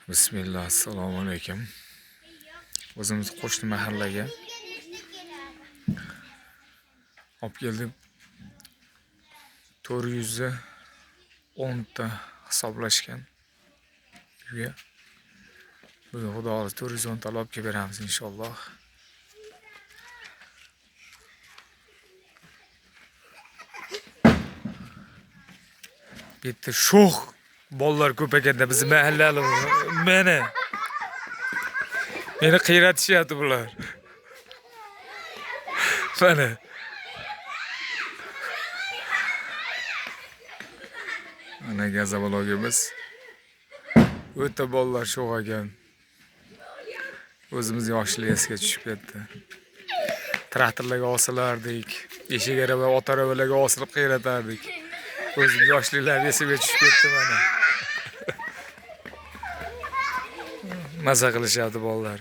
Bismillah, assalomu alaykum. O'zimiz qo'shni mahallaga olib keldik. 410 ta hisoblashgan uyga. Bugun xudo xohlasa 410 ta olib kelib beramiz inshaalloh. Bitta sho'x bolalar ko'p ekanda biz mahallali meni qiyratishyapti bular. Mana ana gazabologimiz o'ta bolalar sho'x ekan. O'zimiz yoshlik esga tushib ketdi. Traktorlarga osillardik, eshik araba, ot arabalarga osilib qiyratardik. O'zim yoshliklar esimga tushib ketdi mana. Maza qilishyapti bolalar.